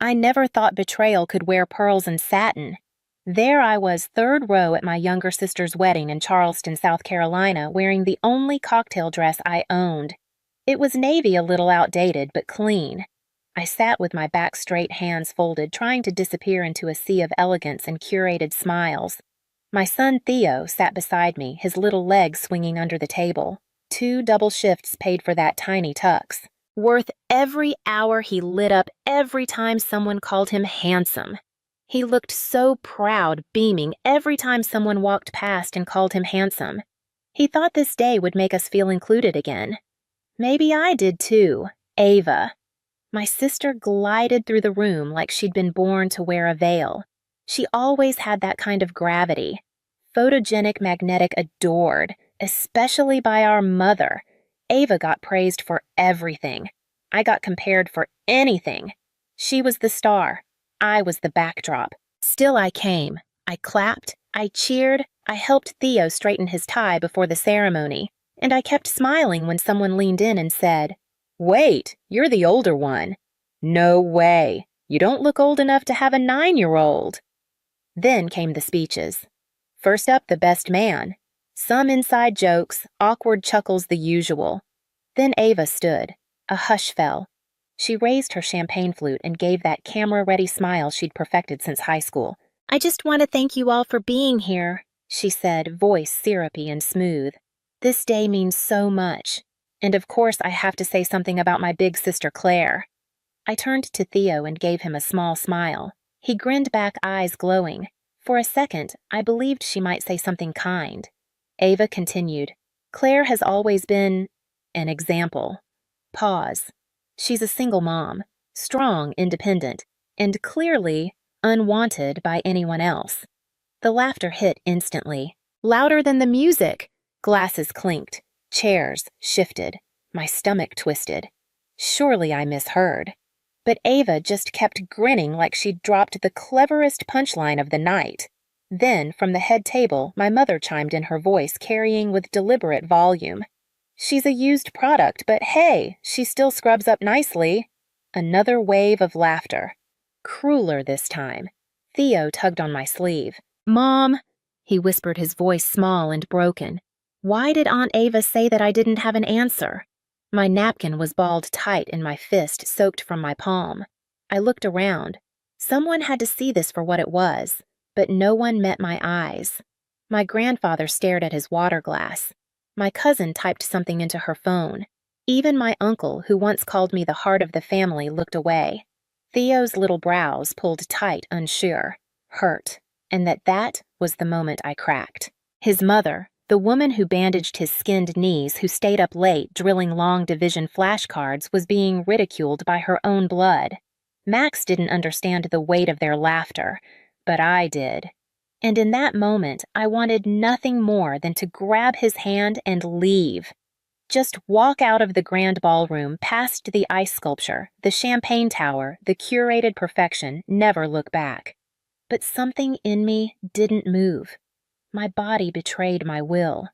I never thought betrayal could wear pearls and satin. There I was, third row at my younger sister's wedding in Charleston, South Carolina, wearing the only cocktail dress I owned. It was navy, a little outdated, but clean. I sat with my back straight, hands folded, trying to disappear into a sea of elegance and curated smiles. My son Theo sat beside me, his little legs swinging under the table. 2 double shifts paid for that tiny tux. Worth every hour he lit up every time someone called him handsome. He looked so proud, beaming every time someone walked past and called him handsome. He thought this day would make us feel included again. Maybe I did too. Ava. My sister glided through the room like she'd been born to wear a veil. She always had that kind of gravity. Photogenic, magnetic, adored, especially by our mother. Ava got praised for everything. I got compared for anything. She was the star. I was the backdrop. Still I came. I clapped. I cheered. I helped Theo straighten his tie before the ceremony. And I kept smiling when someone leaned in and said, "Wait, you're the older one." "No way. You don't look old enough to have a 9-year-old. Then came the speeches. First up, the best man. Some inside jokes, awkward chuckles, the usual. Then Ava stood. A hush fell. She raised her champagne flute and gave that camera-ready smile she'd perfected since high school. "I just want to thank you all for being here," she said, voice syrupy and smooth. "This day means so much. And of course I have to say something about my big sister Claire." I turned to Theo and gave him a small smile. He grinned back, eyes glowing. For a second, I believed she might say something kind. Ava continued, "Claire has always been an example." Pause. She's a single mom, strong, independent, and clearly unwanted by anyone else. The laughter hit instantly, louder than the music. Glasses clinked, chairs shifted, my stomach twisted. Surely I misheard. But Ava just kept grinning like she'd dropped the cleverest punchline of the night. Then, from the head table, my mother chimed in, her voice carrying with deliberate volume. "She's a used product, but hey, she still scrubs up nicely." Another wave of laughter. Crueler this time. Theo tugged on my sleeve. "Mom," he whispered, his voice small and broken. "Why did Aunt Ava say that I didn't have an answer?" My napkin was balled tight in my fist, soaked from my palm. I looked around. Someone had to see this for what it was, but no one met my eyes. My grandfather stared at his water glass. My cousin typed something into her phone. Even my uncle, who once called me the heart of the family, looked away. Theo's little brows pulled tight, unsure, hurt, and that was the moment I cracked. His mother, the woman who bandaged his skinned knees, who stayed up late drilling long division flashcards, was being ridiculed by her own blood. Max didn't understand the weight of their laughter, but I did. And in that moment, I wanted nothing more than to grab his hand and leave. Just walk out of the grand ballroom, past the ice sculpture, the champagne tower, the curated perfection, never look back. But something in me didn't move. My body betrayed my will.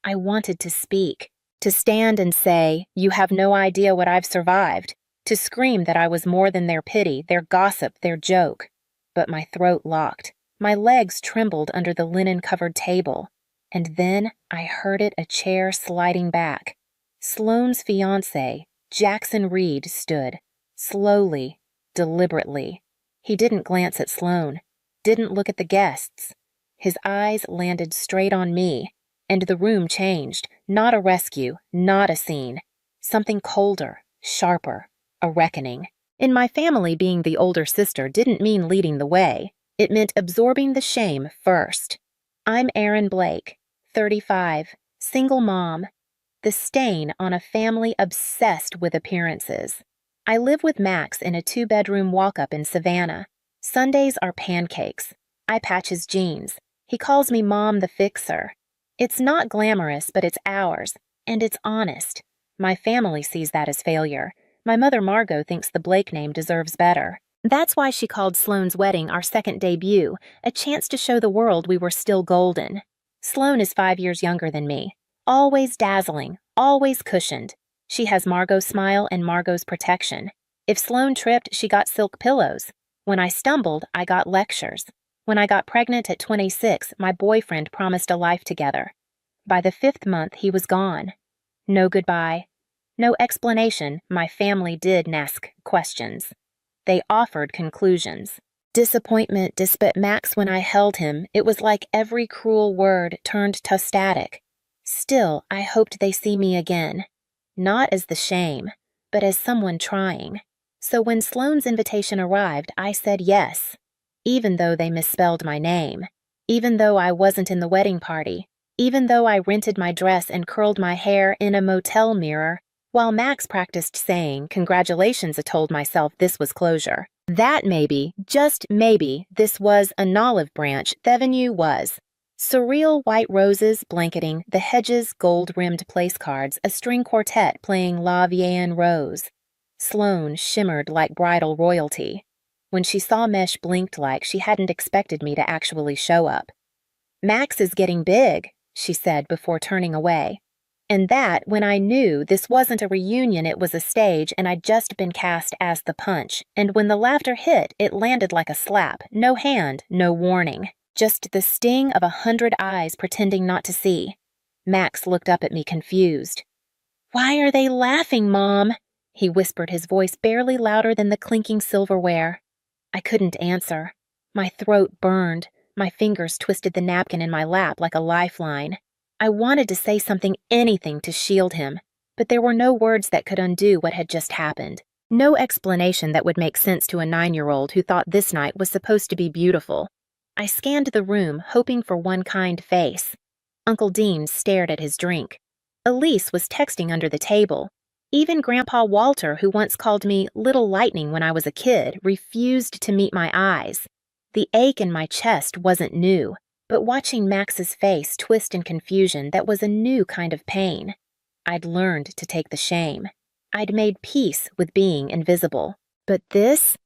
I wanted to speak, to stand and say, "You have no idea what I've survived," to scream that I was more than their pity, their gossip, their joke. But my throat locked. My legs trembled under the linen-covered table. And then I heard it, a chair sliding back. Sloane's fiancé, Jackson Reed, stood, slowly, deliberately. He didn't glance at Sloane, didn't look at the guests. His eyes landed straight on me, and the room changed. Not a rescue, not a scene. Something colder, sharper, a reckoning. In my family, being the older sister didn't mean leading the way. It meant absorbing the shame first. I'm Erin Blake, 35, single mom, the stain on a family obsessed with appearances. I live with Max in a 2-bedroom walk-up in Savannah. Sundays are pancakes. I patch his jeans. He calls me Mom the Fixer. It's not glamorous, but it's ours, and it's honest. My family sees that as failure. My mother Margot thinks the Blake name deserves better. That's why she called Sloane's wedding our second debut, a chance to show the world we were still golden. Sloane is 5 years younger than me. Always dazzling, always cushioned. She has Margot's smile and Margot's protection. If Sloane tripped, she got silk pillows. When I stumbled, I got lectures. When I got pregnant at 26, my boyfriend promised a life together. By the 5th month, he was gone. No goodbye. No explanation. My family did ask questions. They offered conclusions. Disappointment dispelled Max when I held him. It was like every cruel word turned to static. Still, I hoped they see me again. Not as the shame, but as someone trying. So when Sloane's invitation arrived, I said yes. Even though they misspelled my name. Even though I wasn't in the wedding party. Even though I rented my dress and curled my hair in a motel mirror. While Max practiced saying congratulations, I told myself this was closure. That maybe, just maybe, this was an olive branch. The avenue was. Surreal white roses blanketing the hedges, gold-rimmed place cards, a string quartet playing La Vieille Rose. Sloane shimmered like bridal royalty. When she saw Mesh blinked like she hadn't expected me to actually show up. Max is getting big, she said before turning away. And that, when I knew this wasn't a reunion, it was a stage, and I'd just been cast as the punch, and when the laughter hit, it landed like a slap, no hand, no warning, just the sting of 100 eyes pretending not to see. Max looked up at me confused. "Why are they laughing, Mom?" he whispered, his voice barely louder than the clinking silverware. I couldn't answer. My throat burned. My fingers twisted the napkin in my lap like a lifeline. I wanted to say something, anything, to shield him, but there were no words that could undo what had just happened. No explanation that would make sense to a 9-year-old who thought this night was supposed to be beautiful. I scanned the room, hoping for one kind face. Uncle Dean stared at his drink. Elise was texting under the table. Even Grandpa Walter, who once called me Little Lightning when I was a kid, refused to meet my eyes. The ache in my chest wasn't new. But watching Max's face twist in confusion, that was a new kind of pain. I'd learned to take the shame. I'd made peace with being invisible. But this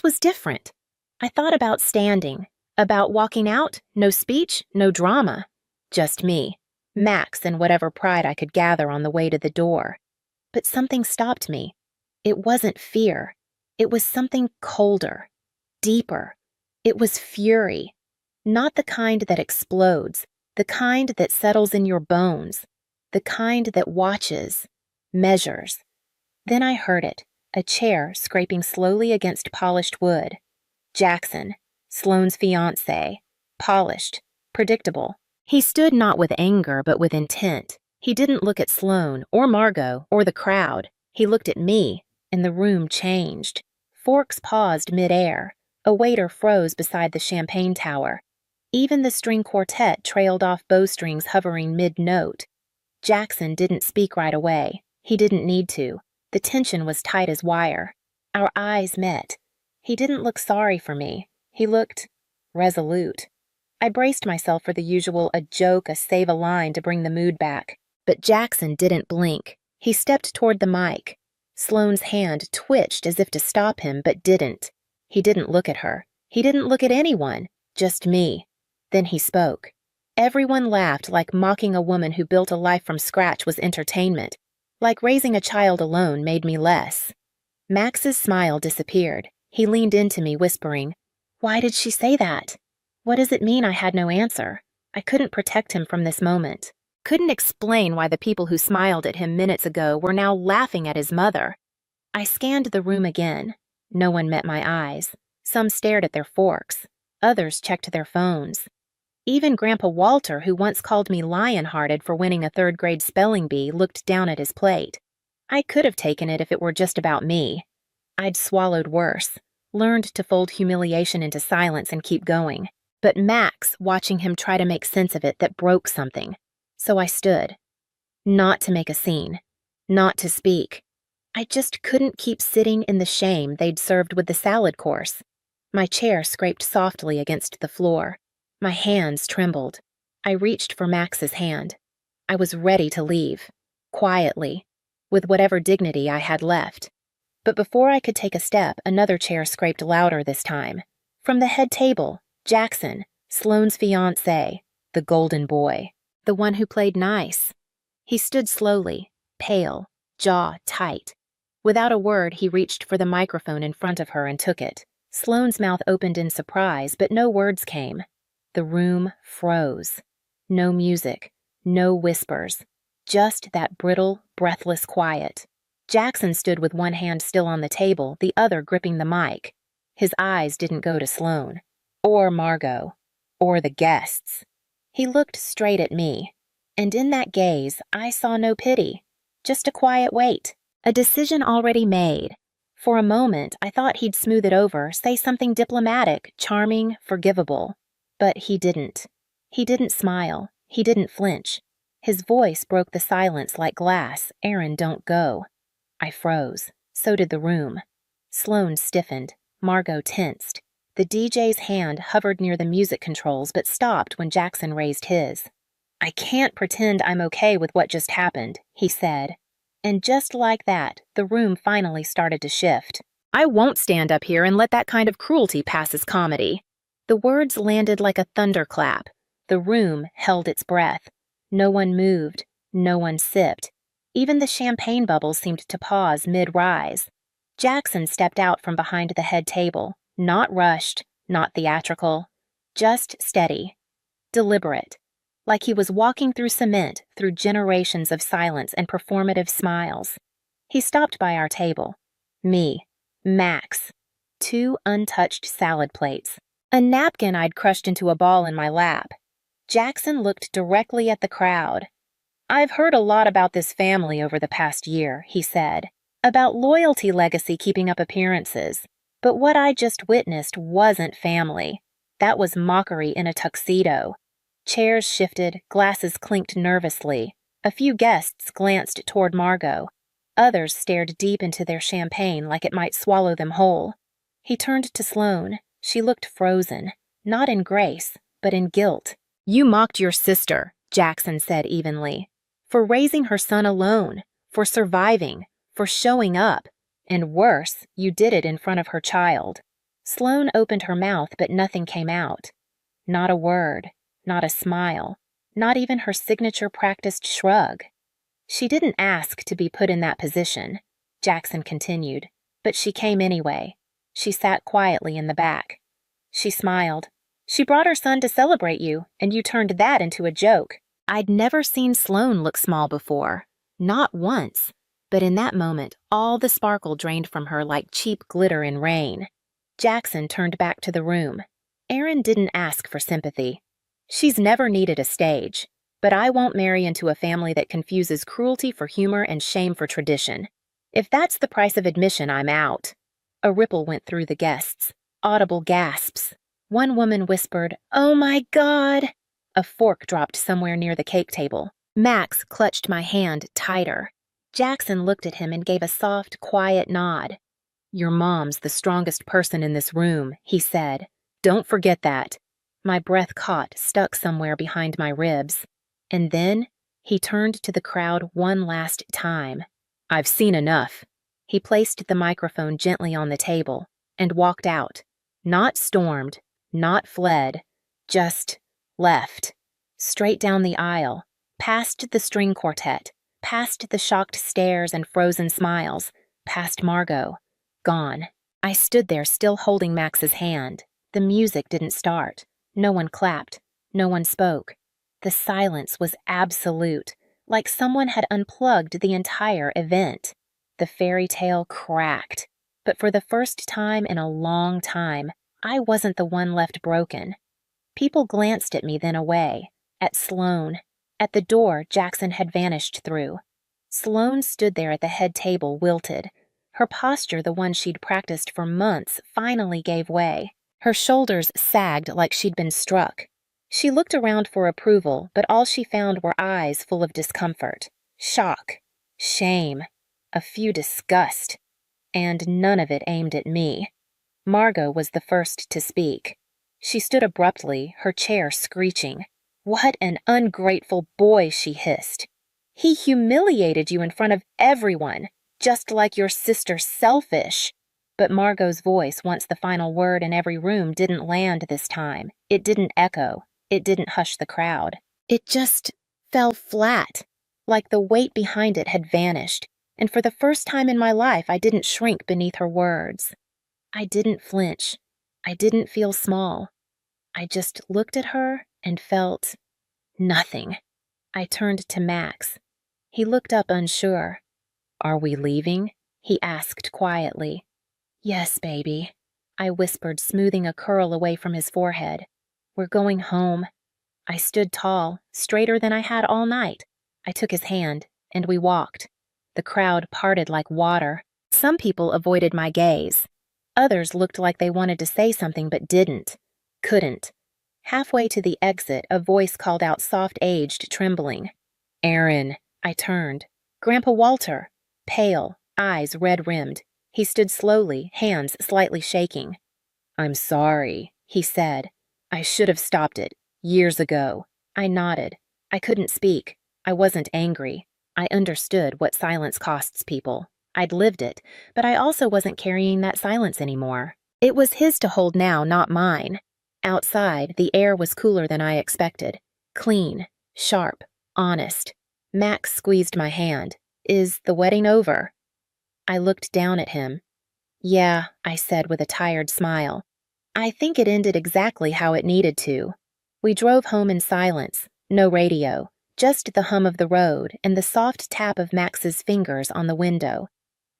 was different. I thought about standing, about walking out, no speech, no drama. Just me, Max, and whatever pride I could gather on the way to the door. But something stopped me. It wasn't fear. It was something colder, deeper. It was fury. Not the kind that explodes, the kind that settles in your bones, the kind that watches, measures. Then I heard it, a chair scraping slowly against polished wood. Jackson, Sloane's fiancé, polished, predictable. He stood not with anger but with intent. He didn't look at Sloane or Margot or the crowd. He looked at me, and the room changed. Forks paused mid-air. A waiter froze beside the champagne tower. Even the string quartet trailed off bowstrings hovering mid-note. Jackson didn't speak right away. He didn't need to. The tension was tight as wire. Our eyes met. He didn't look sorry for me. He looked resolute. I braced myself for the usual a joke, a save a line to bring the mood back. But Jackson didn't blink. He stepped toward the mic. Sloane's hand twitched as if to stop him, but didn't. He didn't look at her. He didn't look at anyone. Just me. Then he spoke. Everyone laughed, like mocking a woman who built a life from scratch was entertainment. Like raising a child alone made me less. Max's smile disappeared. He leaned into me, whispering, "Why did she say that? What does it mean?" I had no answer. I couldn't protect him from this moment. Couldn't explain why the people who smiled at him minutes ago were now laughing at his mother. I scanned the room again. No one met my eyes. Some stared at their forks. Others checked their phones. Even Grandpa Walter, who once called me lion-hearted for winning a 3rd-grade spelling bee, looked down at his plate. I could have taken it if it were just about me. I'd swallowed worse, learned to fold humiliation into silence and keep going. But Max, watching him try to make sense of it, that broke something. So I stood. Not to make a scene. Not to speak. I just couldn't keep sitting in the shame they'd served with the salad course. My chair scraped softly against the floor. My hands trembled. I reached for Max's hand. I was ready to leave, quietly, with whatever dignity I had left. But before I could take a step, another chair scraped louder this time. From the head table, Jackson, Sloane's fiancé, the golden boy, the one who played nice. He stood slowly, pale, jaw tight. Without a word, he reached for the microphone in front of her and took it. Sloane's mouth opened in surprise, but no words came. The room froze. No music, no whispers, just that brittle, breathless quiet. Jackson stood with one hand still on the table, the other gripping the mic. His eyes didn't go to Sloane, or Margot, or the guests. He looked straight at me, and in that gaze, I saw no pity, just a quiet wait, a decision already made. For a moment, I thought he'd smooth it over, say something diplomatic, charming, forgivable. But he didn't. He didn't smile. He didn't flinch. His voice broke the silence like glass. "Aaron, don't go." I froze. So did the room. Sloane stiffened. Margot tensed. The DJ's hand hovered near the music controls but stopped when Jackson raised his. "I can't pretend I'm okay with what just happened," he said. And just like that, the room finally started to shift. "I won't stand up here and let that kind of cruelty pass as comedy." The words landed like a thunderclap. The room held its breath. No one moved. No one sipped. Even the champagne bubbles seemed to pause mid-rise. Jackson stepped out from behind the head table, not rushed, not theatrical, just steady, deliberate, like he was walking through cement through generations of silence and performative smiles. He stopped by our table. Me, Max, 2 untouched salad plates, a napkin I'd crushed into a ball in my lap. Jackson looked directly at the crowd. "I've heard a lot about this family over the past year," he said, "about loyalty legacy keeping up appearances. But what I just witnessed wasn't family. That was mockery in a tuxedo." Chairs shifted, glasses clinked nervously. A few guests glanced toward Margot. Others stared deep into their champagne like it might swallow them whole. He turned to Sloane. She looked frozen, not in grace, but in guilt. "You mocked your sister," Jackson said evenly, "for raising her son alone, for surviving, for showing up. And worse, you did it in front of her child." Sloane opened her mouth, but nothing came out. Not a word. Not a smile, not even her signature practiced shrug. "She didn't ask to be put in that position," Jackson continued, "but she came anyway. She sat quietly in the back. She smiled. She brought her son to celebrate you, and you turned that into a joke." I'd never seen Sloane look small before, not once, but in that moment, all the sparkle drained from her like cheap glitter in rain. Jackson turned back to the room. "Aaron didn't ask for sympathy. She's never needed a stage, but I won't marry into a family that confuses cruelty for humor and shame for tradition. If that's the price of admission, I'm out." A ripple went through the guests. Audible gasps. One woman whispered, "Oh my God!" A fork dropped somewhere near the cake table. Max clutched my hand tighter. Jackson looked at him and gave a soft, quiet nod. "Your mom's the strongest person in this room," he said. "Don't forget that." My breath caught, stuck somewhere behind my ribs. And then he turned to the crowd one last time. "I've seen enough." He placed the microphone gently on the table and walked out. Not stormed, not fled, just left. Straight down the aisle, past the string quartet, past the shocked stares and frozen smiles, past Margot. Gone. I stood there still holding Max's hand. The music didn't start. No one clapped. No one spoke. The silence was absolute, like someone had unplugged the entire event. The fairy tale cracked. But for the first time in a long time, I wasn't the one left broken. People glanced at me, then away. At Sloane. At the door Jackson had vanished through. Sloane stood there at the head table, wilted. Her posture, the one she'd practiced for months, finally gave way. Her shoulders sagged like she'd been struck. She looked around for approval, but all she found were eyes full of discomfort, shock, shame, a few disgust, and none of it aimed at me. Margot was the first to speak. She stood abruptly, her chair screeching. "What an ungrateful boy," she hissed. "He humiliated you in front of everyone, just like your sister selfish." But Margot's voice, once the final word in every room, didn't land this time. It didn't echo. It didn't hush the crowd. It just fell flat, like the weight behind it had vanished. and for the first time in my life, I didn't shrink beneath her words. I didn't flinch. I didn't feel small. I just looked at her and felt nothing. I turned to Max. He looked up unsure. "Are we leaving?" he asked quietly. "Yes, baby," I whispered, smoothing a curl away from his forehead. "We're going home." I stood tall, straighter than I had all night. I took his hand, and we walked. The crowd parted like water. Some people avoided my gaze. Others looked like they wanted to say something but couldn't. Halfway to the exit, a voice called out soft-aged, trembling. "Aaron." I turned. Grandpa Walter, pale, eyes red-rimmed. He stood slowly, hands slightly shaking. "I'm sorry," he said. "I should have stopped it, years ago." I nodded. I couldn't speak. I wasn't angry. I understood what silence costs people. I'd lived it, but I also wasn't carrying that silence anymore. It was his to hold now, not mine. Outside, the air was cooler than I expected. Clean, sharp, honest. Max squeezed my hand. "Is the wedding over?" I looked down at him. "Yeah," I said with a tired smile. "I think it ended exactly how it needed to." We drove home in silence, no radio, just the hum of the road and the soft tap of Max's fingers on the window.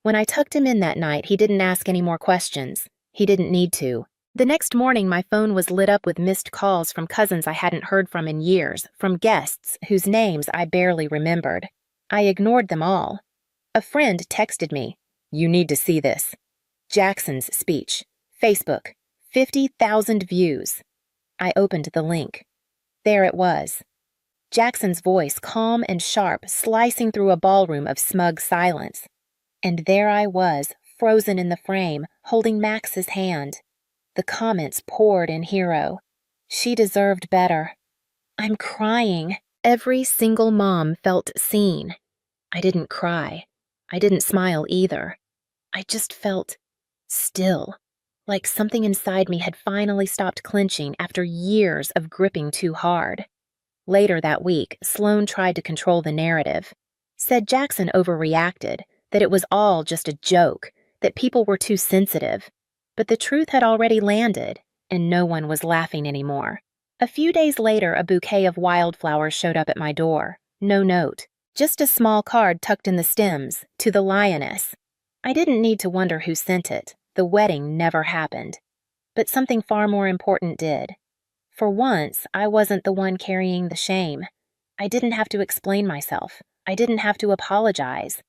When I tucked him in that night, he didn't ask any more questions. He didn't need to. The next morning, my phone was lit up with missed calls from cousins I hadn't heard from in years, from guests whose names I barely remembered. I ignored them all. A friend texted me, "You need to see this. Jackson's speech. Facebook. 50,000 views." I opened the link. There it was. Jackson's voice, calm and sharp, slicing through a ballroom of smug silence. And there I was, frozen in the frame, holding Max's hand. The comments poured in hero. She deserved better. I'm crying. Every single mom felt seen. I didn't cry. I didn't smile either. I just felt still, like something inside me had finally stopped clenching after years of gripping too hard. Later that week, Sloan tried to control the narrative. Said Jackson overreacted, that it was all just a joke, that people were too sensitive. But the truth had already landed, and no one was laughing anymore. A few days later, a bouquet of wildflowers showed up at my door. No note, just a small card tucked in the stems, to the lioness. I didn't need to wonder who sent it. The wedding never happened. But something far more important did. For once, I wasn't the one carrying the shame. I didn't have to explain myself. I didn't have to apologize.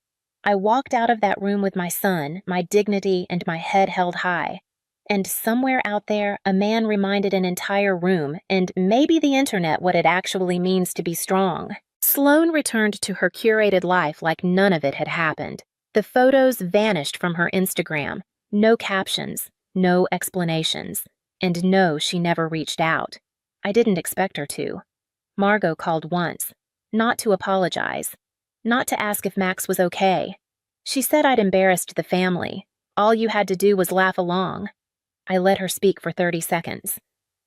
I walked out of that room with my son, my dignity, and my head held high. And somewhere out there, a man reminded an entire room, and maybe the internet, what it actually means to be strong. Sloan returned to her curated life like none of it had happened. The photos vanished from her Instagram. No captions, no explanations. And no, she never reached out. I didn't expect her to. Margot called once, not to apologize, not to ask if Max was okay. She said I'd embarrassed the family. All you had to do was laugh along. I let her speak for 30 seconds.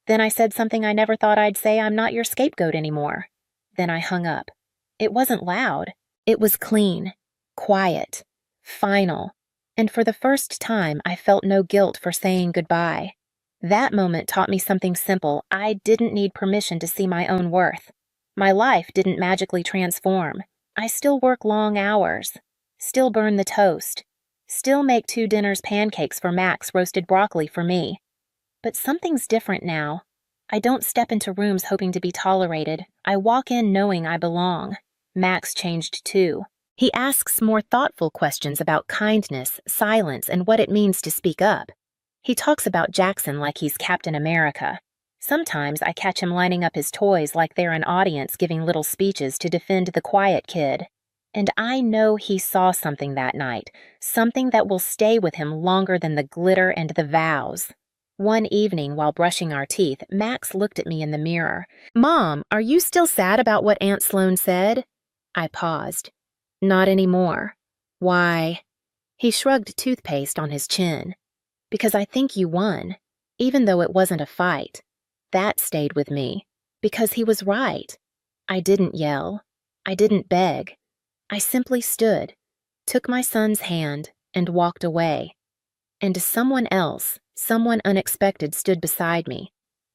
Then I said something I never thought I'd say. "I'm not your scapegoat anymore." Then I hung up. It wasn't loud. It was clean, quiet, final. And for the first time, I felt no guilt for saying goodbye. That moment taught me something simple. I didn't need permission to see my own worth. My life didn't magically transform. I still work long hours, still burn the toast, still make 2 dinners pancakes for Max, roasted broccoli for me. But something's different now. I don't step into rooms hoping to be tolerated. I walk in knowing I belong. Max changed too. He asks more thoughtful questions about kindness, silence, and what it means to speak up. He talks about Jackson like he's Captain America. Sometimes I catch him lining up his toys like they're an audience giving little speeches to defend the quiet kid. And I know he saw something that night, something that will stay with him longer than the glitter and the vows. One evening, while brushing our teeth, Max looked at me in the mirror. "Mom, are you still sad about what Aunt Sloan said?" I paused. "Not anymore." "Why?" He shrugged toothpaste on his chin. "Because I think you won, even though it wasn't a fight." That stayed with me, because he was right. I didn't yell. I didn't beg. I simply stood. took my son's hand, and walked away. And someone else, someone unexpected, stood beside me.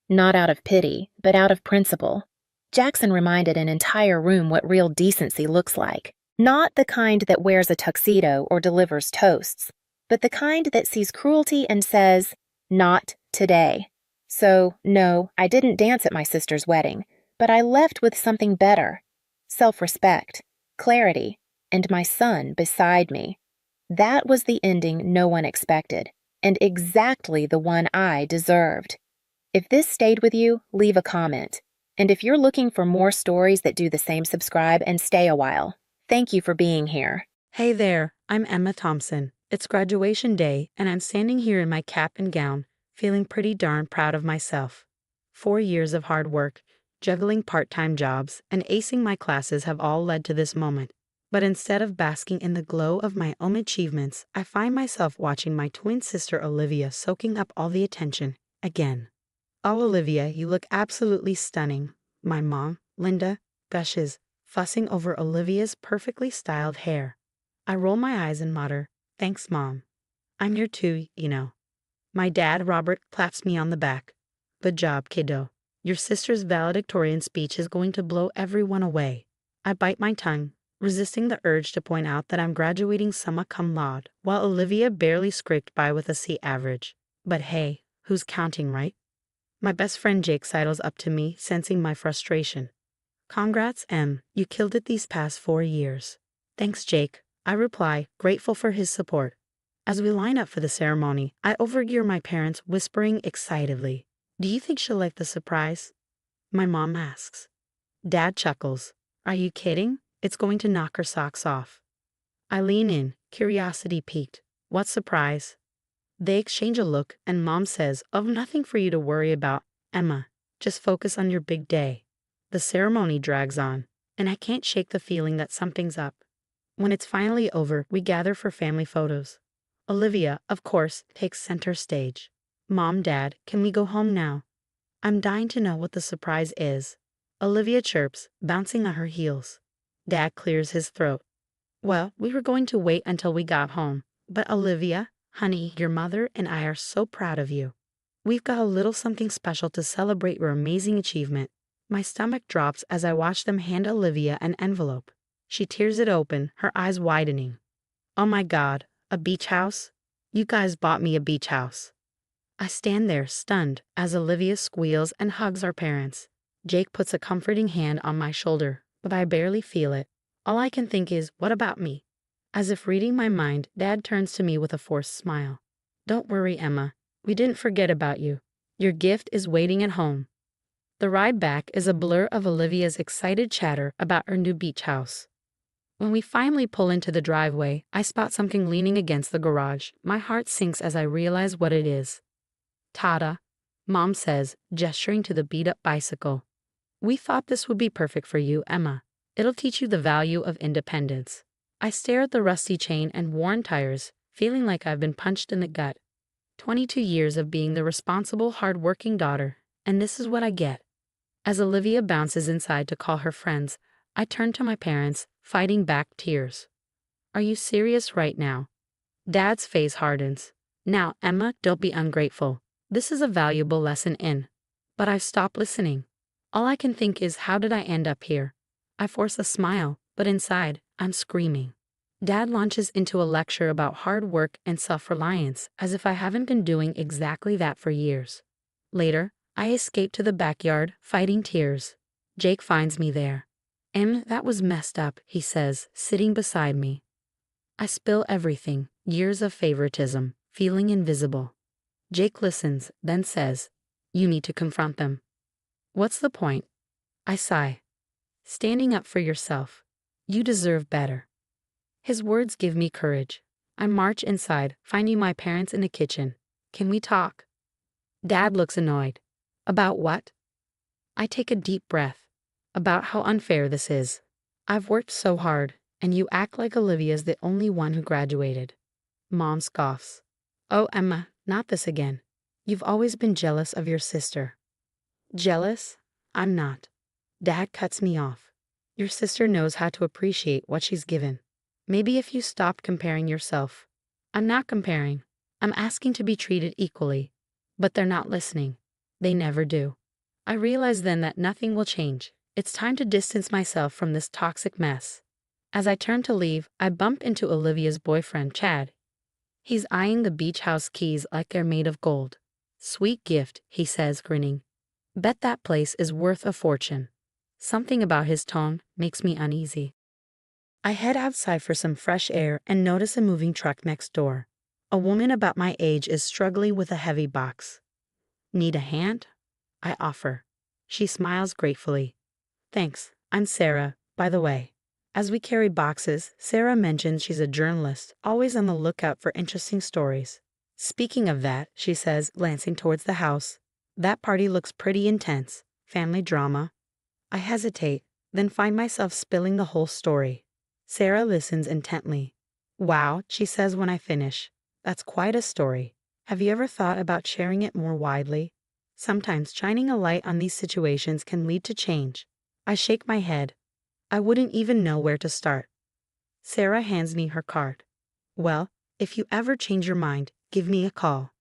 Not out of pity, but out of principle. Jackson reminded an entire room what real decency looks like. Not the kind that wears a tuxedo or delivers toasts, but the kind that sees cruelty and says, "Not today." So, no, I didn't dance at my sister's wedding, but I left with something better: self-respect, clarity, and my son beside me. That was the ending no one expected, and exactly the one I deserved. If this stayed with you, leave a comment. And if you're looking for more stories that do the same, subscribe and stay a while. Thank you for being here. Hey there, I'm Emma Thompson. It's graduation day, and I'm standing here in my cap and gown, feeling pretty darn proud of myself. 4 years of hard work, juggling part-time jobs, and acing my classes have all led to this moment. But instead of basking in the glow of my own achievements, I find myself watching my twin sister Olivia soaking up all the attention, again. "Oh, Olivia, you look absolutely stunning." My mom, Linda, gushes, fussing over Olivia's perfectly styled hair. I roll my eyes and mutter, "Thanks, Mom. I'm here too, you know." My dad, Robert, claps me on the back. "Good job, kiddo. Your sister's valedictorian speech is going to blow everyone away." I bite my tongue, resisting the urge to point out that I'm graduating summa cum laude, while Olivia barely scraped by with a C average. But hey, who's counting, right? My best friend Jake sidles up to me, sensing my frustration. "Congrats, Em, you killed it these past 4 years." "Thanks, Jake," I reply, grateful for his support. As we line up for the ceremony, I overhear my parents whispering excitedly, "Do you think she'll like the surprise?" My mom asks. Dad chuckles. "Are you kidding? It's going to knock her socks off." I lean in, curiosity piqued. "What surprise?" They exchange a look, and Mom says, "Oh, nothing for you to worry about, Emma. Just focus on your big day." The ceremony drags on, and I can't shake the feeling that something's up. When it's finally over, we gather for family photos. Olivia, of course, takes center stage. "Mom, Dad, can we go home now?" I'm dying to know what the surprise is. Olivia chirps, bouncing on her heels. Dad clears his throat. "Well, we were going to wait until we got home. But Olivia, honey, your mother and I are so proud of you. We've got a little something special to celebrate your amazing achievement." My stomach drops as I watch them hand Olivia an envelope. She tears it open, her eyes widening. "Oh my God, a beach house? You guys bought me a beach house." I stand there, stunned, as Olivia squeals and hugs our parents. Jake puts a comforting hand on my shoulder, but I barely feel it. All I can think is, what about me? As if reading my mind, Dad turns to me with a forced smile. "Don't worry, Emma. We didn't forget about you. Your gift is waiting at home." The ride back is a blur of Olivia's excited chatter about her new beach house. When we finally pull into the driveway, I spot something leaning against the garage. My heart sinks as I realize what it is. "Tada," Mom says, gesturing to the beat-up bicycle. "We thought this would be perfect for you, Emma. It'll teach you the value of independence." I stare at the rusty chain and worn tires, feeling like I've been punched in the gut. 22 years of being the responsible, hard-working daughter, and this is what I get. As Olivia bounces inside to call her friends, I turn to my parents, fighting back tears. "Are you serious right now?" Dad's face hardens. "Now, Emma, don't be ungrateful. This is a valuable lesson in." But I've stopped listening. All I can think is, how did I end up here? I force a smile, but inside, I'm screaming. Dad launches into a lecture about hard work and self-reliance, as if I haven't been doing exactly that for years. Later, I escape to the backyard, fighting tears. Jake finds me there. "Em, that was messed up," he says, sitting beside me. I spill everything, years of favoritism, feeling invisible. Jake listens, then says, "You need to confront them." "What's the point?" I sigh. "Standing up for yourself. You deserve better." His words give me courage. I march inside, finding my parents in the kitchen. "Can we talk?" Dad looks annoyed. "About what?" I take a deep breath. "About how unfair this is. I've worked so hard, and you act like Olivia's the only one who graduated." Mom scoffs. "Oh, Emma, not this again. You've always been jealous of your sister." "Jealous? I'm not." Dad cuts me off. "Your sister knows how to appreciate what she's given." Maybe if you stopped comparing yourself. I'm not comparing. I'm asking to be treated equally. But they're not listening. They never do. I realize then that nothing will change. It's time to distance myself from this toxic mess. As I turn to leave, I bump into Olivia's boyfriend, Chad. He's eyeing the beach house keys like they're made of gold. Sweet gift, he says, grinning. Bet that place is worth a fortune. Something about his tone makes me uneasy. I head outside for some fresh air and notice a moving truck next door. A woman about my age is struggling with a heavy box. Need a hand? I offer. She smiles gratefully. Thanks, I'm Sarah, by the way. As we carry boxes, Sarah mentions she's a journalist, always on the lookout for interesting stories. Speaking of that, she says, glancing towards the house, that party looks pretty intense. Family drama. I hesitate, then find myself spilling the whole story. Sarah listens intently. Wow, she says when I finish. That's quite a story. Have you ever thought about sharing it more widely? Sometimes shining a light on these situations can lead to change. I shake my head. I wouldn't even know where to start. Sarah hands me her card. Well, if you ever change your mind, give me a call.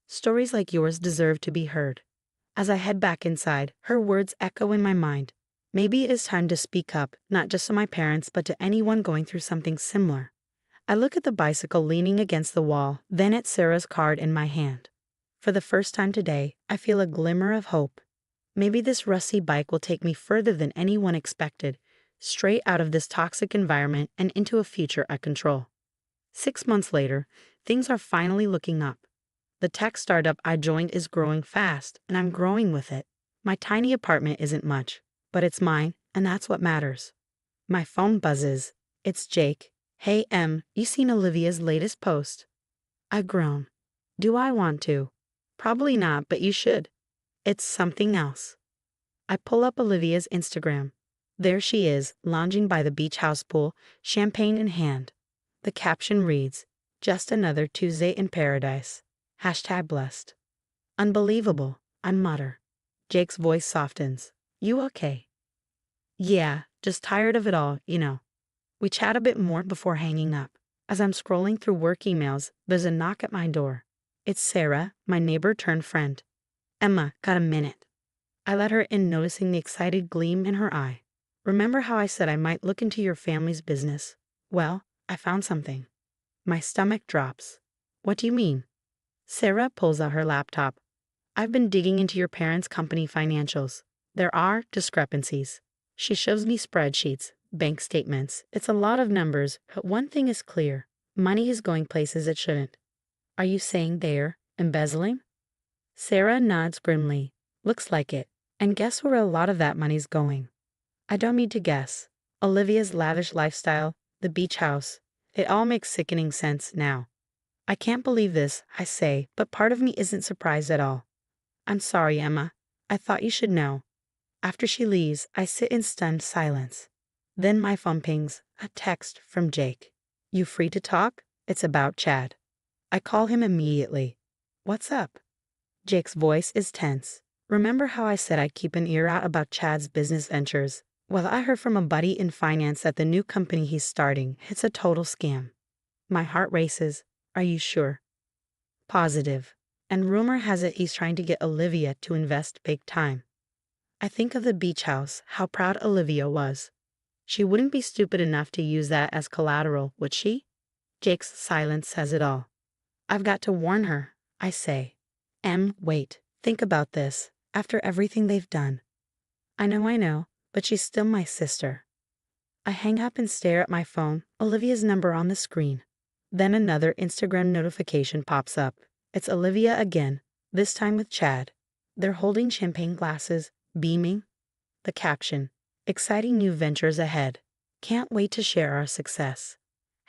Stories like yours deserve to be heard. As I head back inside, her words echo in my mind. Maybe it is time to speak up, not just to my parents, but to anyone going through something similar. I look at the bicycle leaning against the wall, then at Sarah's card in my hand. For the first time today, I feel a glimmer of hope. Maybe this rusty bike will take me further than anyone expected, straight out of this toxic environment and into a future I control. 6 months later, things are finally looking up. The tech startup I joined is growing fast, and I'm growing with it. My tiny apartment isn't much, but it's mine, and that's what matters. My phone buzzes. It's Jake. Hey, you seen Olivia's latest post? I groan. Do I want to? Probably not, but you should. It's something else. I pull up Olivia's Instagram. There she is, lounging by the beach house pool, champagne in hand. The caption reads, "Just another Tuesday in paradise. #blessed. Unbelievable, I mutter. Jake's voice softens. You okay? Yeah, just tired of it all, you know. We chat a bit more before hanging up. As I'm scrolling through work emails, there's a knock at my door. It's Sarah, my neighbor turned friend. Emma, got a minute? I let her in, noticing the excited gleam in her eye. Remember how I said I might look into your family's business? Well, I found something. My stomach drops. What do you mean? Sarah pulls out her laptop. I've been digging into your parents' company financials. There are discrepancies. She shows me spreadsheets, bank statements. It's a lot of numbers, but one thing is clear. Money is going places it shouldn't. Are you saying they're embezzling? Sarah nods grimly. Looks like it. And guess where a lot of that money's going? I don't need to guess. Olivia's lavish lifestyle, the beach house. It all makes sickening sense now. I can't believe this, I say, but part of me isn't surprised at all. I'm sorry, Emma. I thought you should know. After she leaves, I sit in stunned silence. Then my phone pings, a text from Jake. You free to talk? It's about Chad. I call him immediately. What's up? Jake's voice is tense. Remember how I said I'd keep an ear out about Chad's business ventures? Well, I heard from a buddy in finance that the new company he's starting, it's a total scam. My heart races. Are you sure? Positive. And rumor has it he's trying to get Olivia to invest big time. I think of the beach house, how proud Olivia was. She wouldn't be stupid enough to use that as collateral, would she? Jake's silence says it all. I've got to warn her, I say. Wait, think about this. After everything they've done. I know, but she's still my sister. I hang up and stare at my phone, Olivia's number on the screen. Then another Instagram notification pops up. It's Olivia again, this time with Chad. They're holding champagne glasses, beaming. The caption, exciting new ventures ahead. Can't wait to share our success.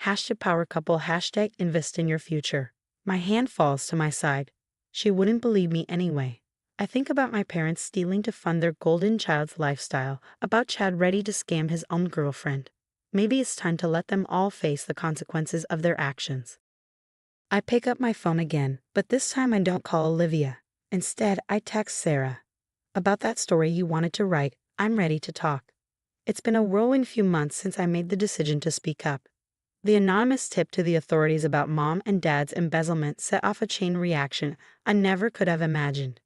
#PowerCouple, #invest in your future. My hand falls to my side. She wouldn't believe me anyway. I think about my parents stealing to fund their golden child's lifestyle, about Chad ready to scam his own girlfriend. Maybe it's time to let them all face the consequences of their actions. I pick up my phone again, but this time I don't call Olivia. Instead, I text Sarah. About that story you wanted to write, I'm ready to talk. It's been a whirlwind few months since I made the decision to speak up. The anonymous tip to the authorities about mom and dad's embezzlement set off a chain reaction I never could have imagined.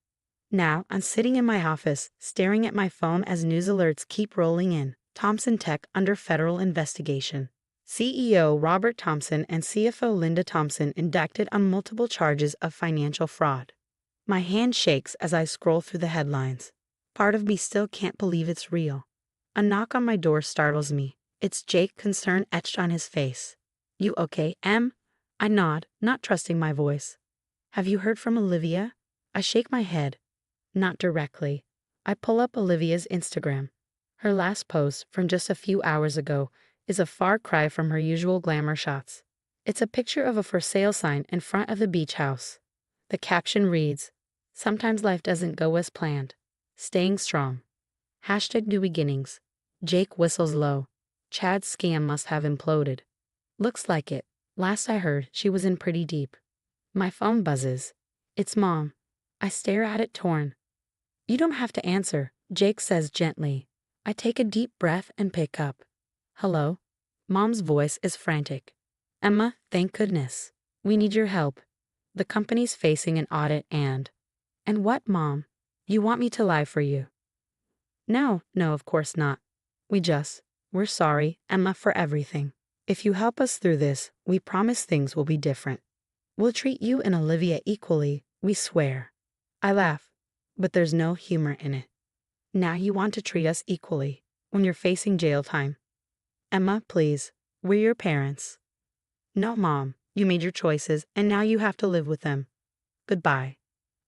Now, I'm sitting in my office, staring at my phone as news alerts keep rolling in. Thomson Tech under federal investigation. CEO Robert Thomson and CFO Linda Thompson indicted on multiple charges of financial fraud. My hand shakes as I scroll through the headlines. Part of me still can't believe it's real. A knock on my door startles me. It's Jake, concern etched on his face. "You okay, Em?" I nod, not trusting my voice. "Have you heard from Olivia?" I shake my head. Not directly. I pull up Olivia's Instagram. Her last post, from just a few hours ago, is a far cry from her usual glamour shots. It's a picture of a for sale sign in front of the beach house. The caption reads, "Sometimes life doesn't go as planned. Staying strong. Hashtag new beginnings." Jake whistles low. Chad's scam must have imploded. Looks like it. Last I heard, she was in pretty deep. My phone buzzes. It's Mom. I stare at it torn. "You don't have to answer," Jake says gently. I take a deep breath and pick up. "Hello?" Mom's voice is frantic. "Emma, thank goodness. We need your help. The company's facing an audit and what, Mom? You want me to lie for you?" No, of course not. We're sorry, Emma, for everything. If you help us through this, we promise things will be different. We'll treat you and Olivia equally, we swear." I laugh, but there's no humor in it. "Now you want to treat us equally, when you're facing jail time. Emma, please, we're your parents." "No, Mom, you made your choices, and now you have to live with them. Goodbye."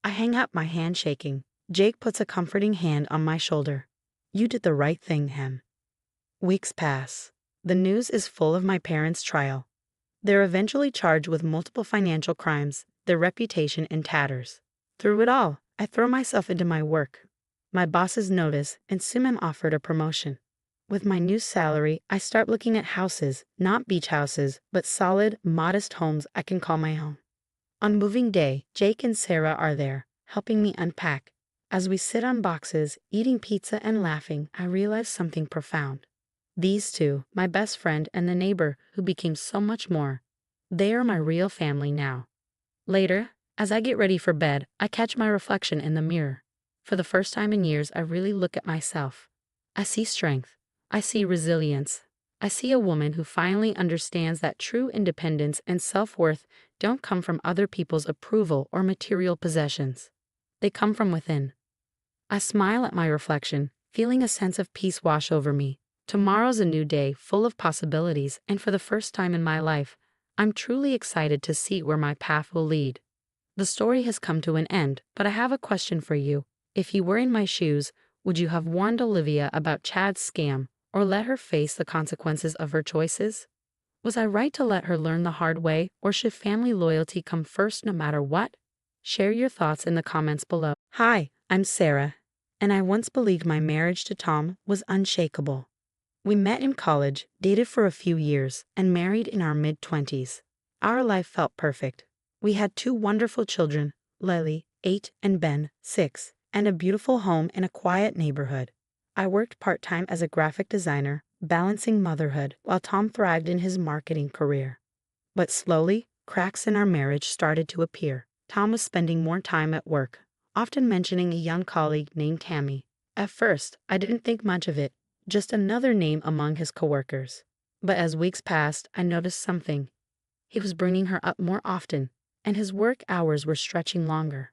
I hang up, my hand shaking. Jake puts a comforting hand on my shoulder. "You did the right thing, Em." Weeks pass. The news is full of my parents' trial. They're eventually charged with multiple financial crimes, their reputation in tatters. Through it all, I throw myself into my work. My bosses notice, and soon I'm offered a promotion. With my new salary, I start looking at houses, not beach houses, but solid, modest homes I can call my own. On moving day, Jake and Sarah are there, helping me unpack. As we sit on boxes, eating pizza and laughing, I realize something profound. These two, my best friend and the neighbor who became so much more, they are my real family now. Later, as I get ready for bed, I catch my reflection in the mirror. For the first time in years, I really look at myself. I see strength. I see resilience. I see a woman who finally understands that true independence and self-worth don't come from other people's approval or material possessions. They come from within. I smile at my reflection, feeling a sense of peace wash over me. Tomorrow's a new day, full of possibilities, and for the first time in my life, I'm truly excited to see where my path will lead. The story has come to an end, but I have a question for you. If you were in my shoes, would you have warned Olivia about Chad's scam, or let her face the consequences of her choices? Was I right to let her learn the hard way, or should family loyalty come first no matter what? Share your thoughts in the comments below. Hi, I'm Sarah, and I once believed my marriage to Tom was unshakable. We met in college, dated for a few years, and married in our mid-20s. Our life felt perfect. We had 2 wonderful children, Lily, 8, and Ben, 6, and a beautiful home in a quiet neighborhood. I worked part-time as a graphic designer, balancing motherhood, while Tom thrived in his marketing career. But slowly, cracks in our marriage started to appear. Tom was spending more time at work, often mentioning a young colleague named Tammy. At first, I didn't think much of it, just another name among his coworkers. But as weeks passed, I noticed something. He was bringing her up more often, and his work hours were stretching longer.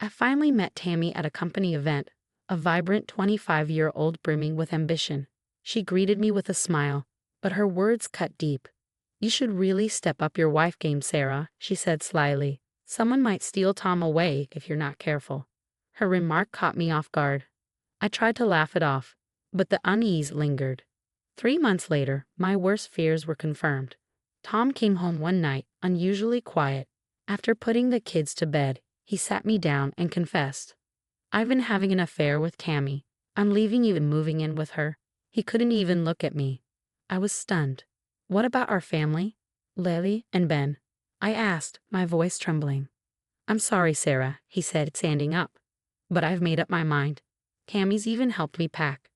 I finally met Tammy at a company event, a vibrant 25-year-old brimming with ambition. She greeted me with a smile, but her words cut deep. "You should really step up your wife game, Sarah," she said slyly. "Someone might steal Tom away if you're not careful." Her remark caught me off guard. I tried to laugh it off, but the unease lingered. 3 months later, my worst fears were confirmed. Tom came home one night, unusually quiet. After putting the kids to bed, he sat me down and confessed. "I've been having an affair with Tammy. I'm leaving you and moving in with her." He couldn't even look at me. I was stunned. "What about our family? Lily and Ben?" I asked, my voice trembling. "I'm sorry, Sarah," he said, standing up. "But I've made up my mind. Tammy's even helped me pack."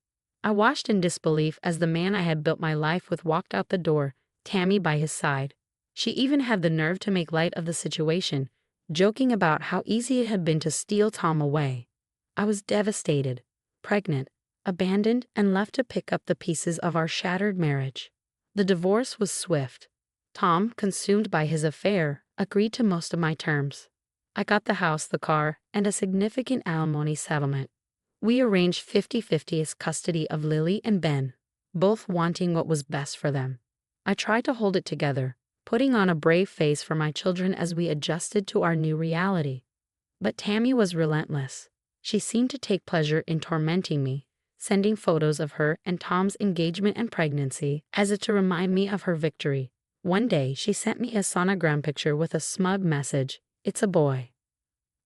I watched in disbelief as the man I had built my life with walked out the door, Tammy by his side. She even had the nerve to make light of the situation, joking about how easy it had been to steal Tom away. I was devastated, pregnant, abandoned, and left to pick up the pieces of our shattered marriage. The divorce was swift. Tom, consumed by his affair, agreed to most of my terms. I got the house, the car, and a significant alimony settlement. We arranged 50-50 as custody of Lily and Ben, both wanting what was best for them. I tried to hold it together, putting on a brave face for my children as we adjusted to our new reality. But Tammy was relentless. She seemed to take pleasure in tormenting me, sending photos of her and Tom's engagement and pregnancy as if to remind me of her victory. One day, she sent me a sonogram picture with a smug message, "It's a boy."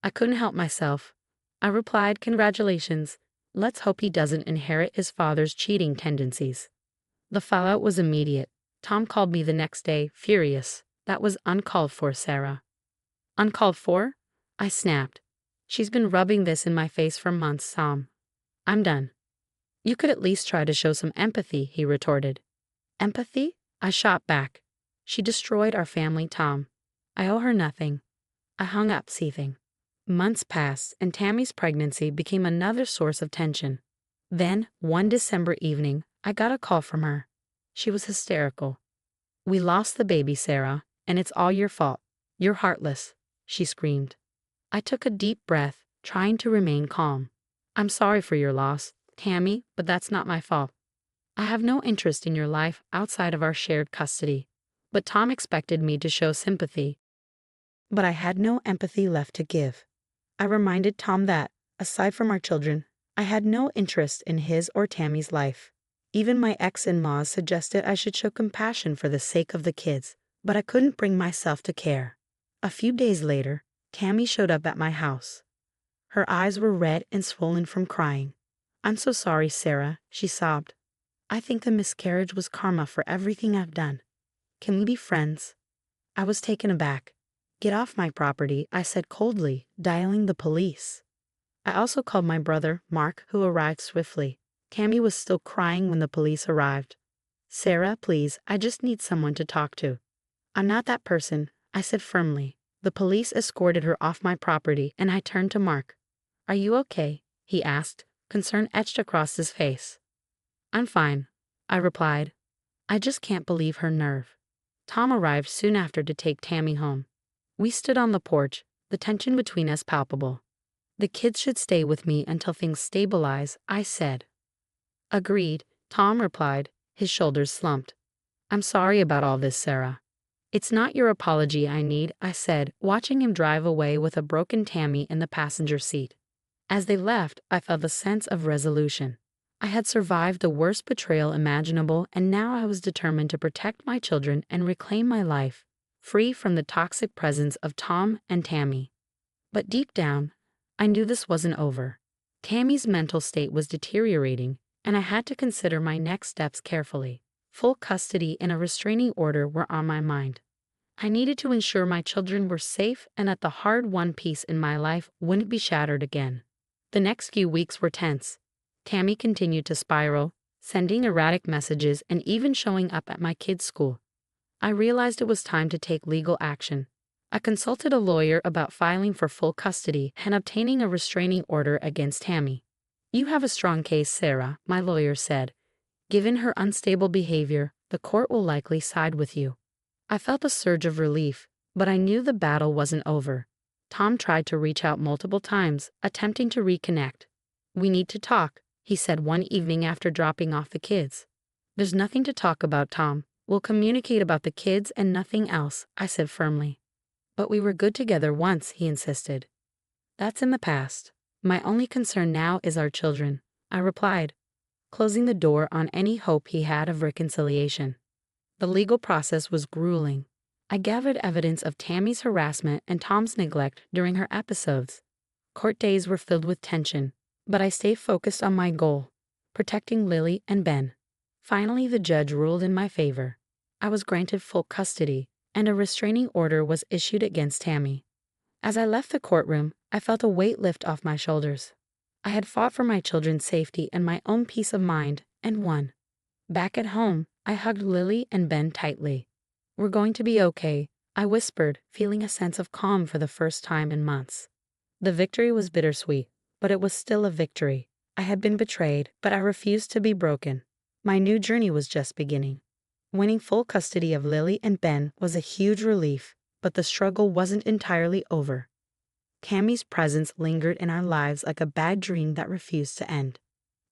I couldn't help myself. I replied, "Congratulations. Let's hope he doesn't inherit his father's cheating tendencies." The fallout was immediate. Tom called me the next day, furious. "That was uncalled for, Sarah." "Uncalled for?" I snapped. "She's been rubbing this in my face for months, Tom. I'm done." "You could at least try to show some empathy," he retorted. "Empathy?" I shot back. "She destroyed our family, Tom. I owe her nothing." I hung up, seething. Months passed, and Tammy's pregnancy became another source of tension. Then, one December evening, I got a call from her. She was hysterical. "We lost the baby, Sarah, and it's all your fault. You're heartless," she screamed. I took a deep breath, trying to remain calm. "I'm sorry for your loss, Tammy, but that's not my fault. I have no interest in your life outside of our shared custody." But Tom expected me to show sympathy. But I had no empathy left to give. I reminded Tom that, aside from our children, I had no interest in his or Tammy's life. Even my ex-in-laws suggested I should show compassion for the sake of the kids, but I couldn't bring myself to care. A few days later, Tammy showed up at my house. Her eyes were red and swollen from crying. "I'm so sorry, Sarah," she sobbed. "I think the miscarriage was karma for everything I've done. Can we be friends?" I was taken aback. "Get off my property," I said coldly, dialing the police. I also called my brother, Mark, who arrived swiftly. Tammy was still crying when the police arrived. "Sarah, please, I just need someone to talk to." "I'm not that person," I said firmly. The police escorted her off my property, and I turned to Mark. "Are you okay?" he asked, concern etched across his face. "I'm fine," I replied. "I just can't believe her nerve." Tom arrived soon after to take Tammy home. We stood on the porch, the tension between us palpable. "The kids should stay with me until things stabilize," I said. "Agreed," Tom replied, his shoulders slumped. "I'm sorry about all this, Sarah." "It's not your apology I need," I said, watching him drive away with a broken Tammy in the passenger seat. As they left, I felt a sense of resolution. I had survived the worst betrayal imaginable, and now I was determined to protect my children and reclaim my life, free from the toxic presence of Tom and Tammy. But deep down, I knew this wasn't over. Tammy's mental state was deteriorating, and I had to consider my next steps carefully. Full custody and a restraining order were on my mind. I needed to ensure my children were safe and that the hard-won peace in my life wouldn't be shattered again. The next few weeks were tense. Tammy continued to spiral, sending erratic messages and even showing up at my kids' school. I realized it was time to take legal action. I consulted a lawyer about filing for full custody and obtaining a restraining order against Tammy. "You have a strong case, Sarah," my lawyer said. "Given her unstable behavior, the court will likely side with you." I felt a surge of relief, but I knew the battle wasn't over. Tom tried to reach out multiple times, attempting to reconnect. "We need to talk," he said one evening after dropping off the kids. "There's nothing to talk about, Tom. We'll communicate about the kids and nothing else," I said firmly. "But we were good together once," he insisted. "That's in the past. My only concern now is our children," I replied, closing the door on any hope he had of reconciliation. The legal process was grueling. I gathered evidence of Tammy's harassment and Tom's neglect during her episodes. Court days were filled with tension, but I stayed focused on my goal, protecting Lily and Ben. Finally, the judge ruled in my favor. I was granted full custody, and a restraining order was issued against Tammy. As I left the courtroom, I felt a weight lift off my shoulders. I had fought for my children's safety and my own peace of mind, and won. Back at home, I hugged Lily and Ben tightly. "We're going to be okay," I whispered, feeling a sense of calm for the first time in months. The victory was bittersweet, but it was still a victory. I had been betrayed, but I refused to be broken. My new journey was just beginning. Winning full custody of Lily and Ben was a huge relief, but the struggle wasn't entirely over. Cammie's presence lingered in our lives like a bad dream that refused to end.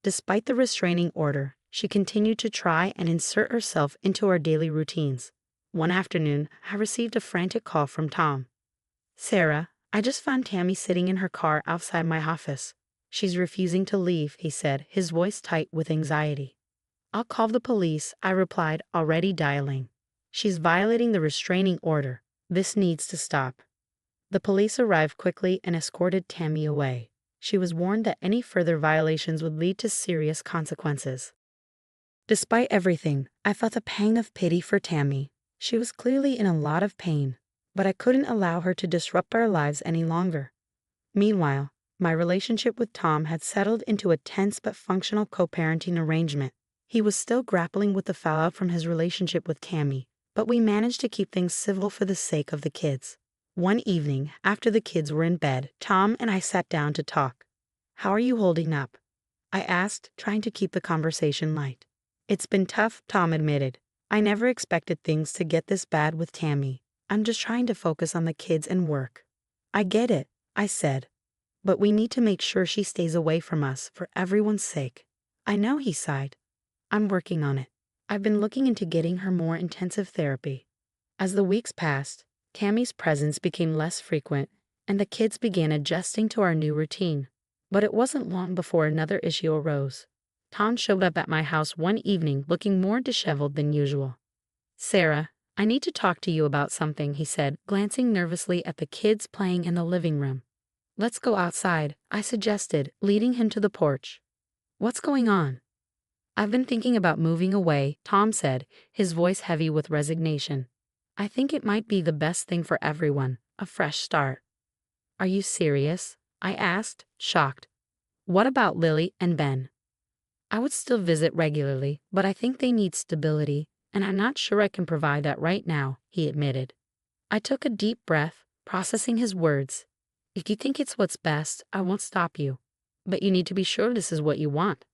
Despite the restraining order, she continued to try and insert herself into our daily routines. One afternoon, I received a frantic call from Tom. "Sarah, I just found Tammy sitting in her car outside my office. She's refusing to leave," he said, his voice tight with anxiety. "I'll call the police," I replied, already dialing. "She's violating the restraining order. This needs to stop." The police arrived quickly and escorted Tammy away. She was warned that any further violations would lead to serious consequences. Despite everything, I felt a pang of pity for Tammy. She was clearly in a lot of pain, but I couldn't allow her to disrupt our lives any longer. Meanwhile, my relationship with Tom had settled into a tense but functional co-parenting arrangement. He was still grappling with the fallout from his relationship with Tammy, but we managed to keep things civil for the sake of the kids. One evening, after the kids were in bed, Tom and I sat down to talk. "How are you holding up?" I asked, trying to keep the conversation light. "It's been tough," Tom admitted. "I never expected things to get this bad with Tammy. I'm just trying to focus on the kids and work." "I get it," I said. "But we need to make sure she stays away from us for everyone's sake." "I know," he sighed. "I'm working on it. I've been looking into getting her more intensive therapy." As the weeks passed, Tammy's presence became less frequent, and the kids began adjusting to our new routine. But it wasn't long before another issue arose. Tom showed up at my house one evening looking more disheveled than usual. "Sarah, I need to talk to you about something," he said, glancing nervously at the kids playing in the living room. "Let's go outside," I suggested, leading him to the porch. "What's going on?" "I've been thinking about moving away," Tom said, his voice heavy with resignation. "I think it might be the best thing for everyone, a fresh start." "Are you serious?" I asked, shocked. "What about Lily and Ben?" "I would still visit regularly, but I think they need stability, and I'm not sure I can provide that right now," he admitted. I took a deep breath, processing his words. "If you think it's what's best, I won't stop you. But you need to be sure this is what you want."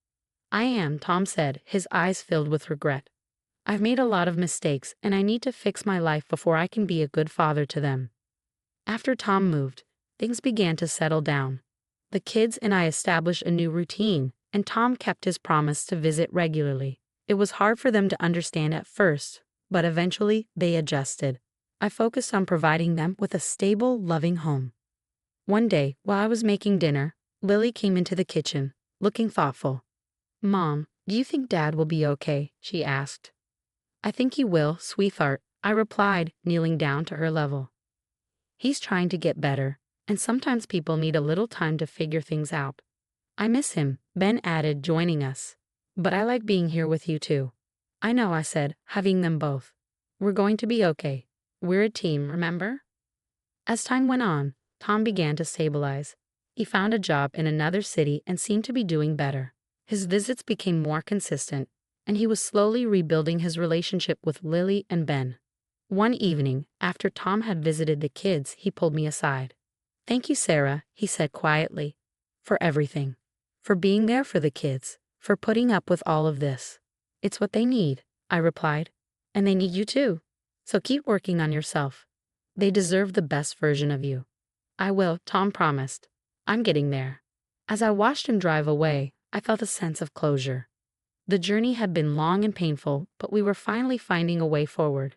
"I am," Tom said, his eyes filled with regret. "I've made a lot of mistakes, and I need to fix my life before I can be a good father to them." After Tom moved, things began to settle down. The kids and I established a new routine, and Tom kept his promise to visit regularly. It was hard for them to understand at first, but eventually they adjusted. I focused on providing them with a stable, loving home. One day, while I was making dinner, Lily came into the kitchen, looking thoughtful. "Mom, do you think Dad will be okay?" she asked. "I think he will, sweetheart," I replied, kneeling down to her level. "He's trying to get better, and sometimes people need a little time to figure things out." "I miss him," Ben added, joining us. "But I like being here with you too." "I know," I said, hugging them both. "We're going to be okay. We're a team, remember?" As time went on, Tom began to stabilize. He found a job in another city and seemed to be doing better. His visits became more consistent, and he was slowly rebuilding his relationship with Lily and Ben. One evening, after Tom had visited the kids, he pulled me aside. "Thank you, Sarah," he said quietly, "for everything. For being there for the kids, for putting up with all of this. It's what they need," I replied. "And they need you too. So keep working on yourself. They deserve the best version of you." "I will," Tom promised. "I'm getting there." As I watched him drive away, I felt a sense of closure. The journey had been long and painful, but we were finally finding a way forward.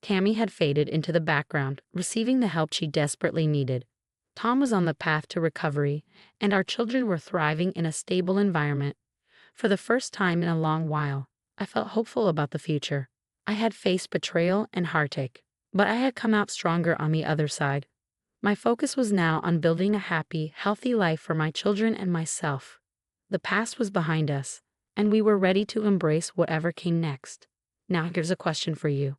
Tammy had faded into the background, receiving the help she desperately needed. Tom was on the path to recovery, and our children were thriving in a stable environment. For the first time in a long while, I felt hopeful about the future. I had faced betrayal and heartache, but I had come out stronger on the other side. My focus was now on building a happy, healthy life for my children and myself. The past was behind us, and we were ready to embrace whatever came next. Now here's a question for you.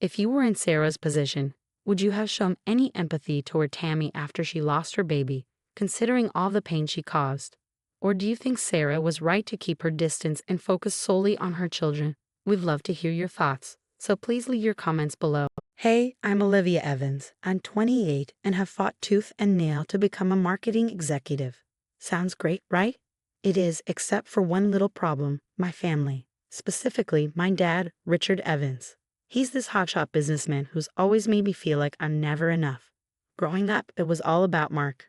If you were in Sarah's position, would you have shown any empathy toward Tammy after she lost her baby, considering all the pain she caused? Or do you think Sarah was right to keep her distance and focus solely on her children? We'd love to hear your thoughts, so please leave your comments below. Hey, I'm Olivia Evans. I'm 28 and have fought tooth and nail to become a marketing executive. Sounds great, right? It is, except for one little problem: my family. Specifically, my dad, Richard Evans. He's this hotshot businessman who's always made me feel like I'm never enough. Growing up, it was all about Mark.